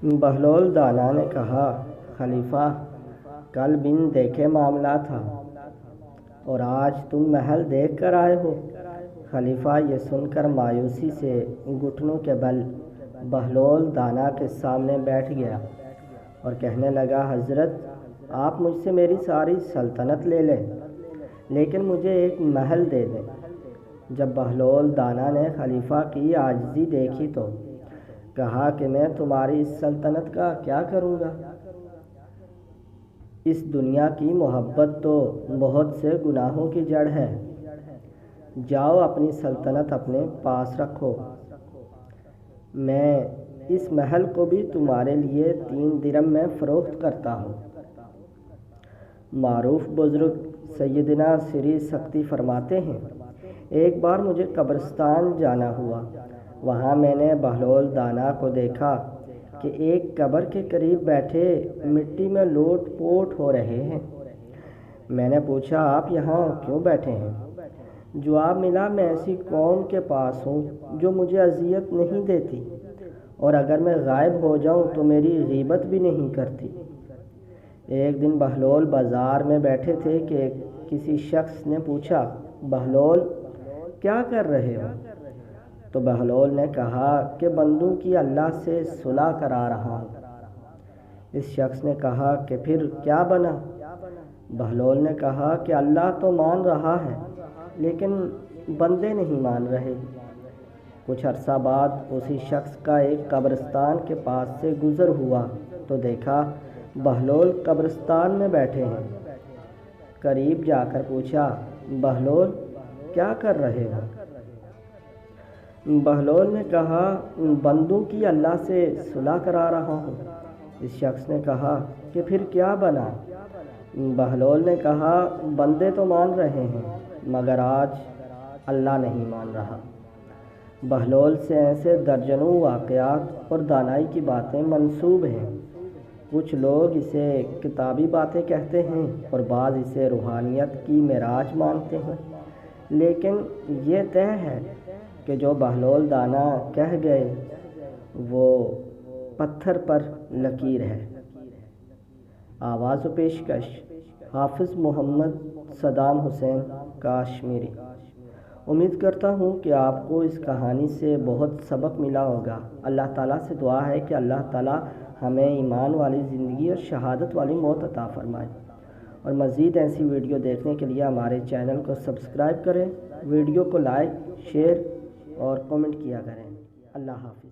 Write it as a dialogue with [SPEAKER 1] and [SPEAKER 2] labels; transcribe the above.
[SPEAKER 1] بہلول دانا نے کہا، خلیفہ کل بن دیکھے معاملہ تھا اور آج تم محل دیکھ کر آئے ہو۔ خلیفہ یہ سن کر مایوسی سے گھٹنوں کے بل بہلول دانا کے سامنے بیٹھ گیا اور کہنے لگا، حضرت آپ مجھ سے میری ساری سلطنت لے لیں لیکن مجھے ایک محل دے دیں۔ جب بہلول دانا نے خلیفہ کی عاجزی دیکھی تو کہا کہ میں تمہاری اس سلطنت کا کیا کروں گا؟ اس دنیا کی محبت تو بہت سے گناہوں کی جڑ ہے۔ جاؤ اپنی سلطنت اپنے پاس رکھو، میں اس محل کو بھی تمہارے لیے 3 درم میں فروخت کرتا ہوں۔ معروف بزرگ سیدنا سری سکتی فرماتے ہیں، ایک بار مجھے قبرستان جانا ہوا، وہاں میں نے بہلول دانا کو دیکھا کہ ایک قبر کے قریب بیٹھے مٹی میں لوٹ پوٹ ہو رہے ہیں۔ میں نے پوچھا، آپ یہاں کیوں بیٹھے ہیں؟ جواب ملا، میں ایسی قوم کے پاس ہوں جو مجھے اذیت نہیں دیتی اور اگر میں غائب ہو جاؤں تو میری غیبت بھی نہیں کرتی۔ ایک دن بہلول بازار میں بیٹھے تھے کہ کسی شخص نے پوچھا، بہلول کیا کر رہے ہو؟ تو بہلول نے کہا کہ بندوں کی اللہ سے صلح کرا رہا ہوں۔ اس شخص نے کہا کہ پھر کیا بنا؟ بہلول نے کہا کہ اللہ تو مان رہا ہے لیکن بندے نہیں مان رہے۔ کچھ عرصہ بعد اسی شخص کا ایک قبرستان کے پاس سے گزر ہوا تو دیکھا بہلول قبرستان میں بیٹھے ہیں۔ قریب جا کر پوچھا، بہلول کیا کر رہے ہو؟ بہلول نے کہا، بندوں کی اللہ سے صلح کرا رہا ہوں۔ اس شخص نے کہا کہ پھر کیا بنا؟ بہلول نے کہا، بندے تو مان رہے ہیں مگر آج اللہ نہیں مان رہا۔ بہلول سے ایسے درجنوں واقعات اور دانائی کی باتیں منسوب ہیں۔ کچھ لوگ اسے کتابی باتیں کہتے ہیں اور بعض اسے روحانیت کی معراج مانتے ہیں، لیکن یہ طے ہے کہ جو بہلول دانا کہہ گئے وہ پتھر پر لکیر ہے۔ آواز و پیشکش حافظ محمد صدام حسین کاشمیری۔ امید کرتا ہوں کہ آپ کو اس کہانی سے بہت سبق ملا ہوگا۔ اللہ تعالیٰ سے دعا ہے کہ اللہ تعالیٰ ہمیں ایمان والی زندگی اور شہادت والی موت عطا فرمائے، اور مزید ایسی ویڈیو دیکھنے کے لیے ہمارے چینل کو سبسکرائب کریں، ویڈیو کو لائک، شیئر اور کمنٹ کیا کریں۔ اللہ حافظ۔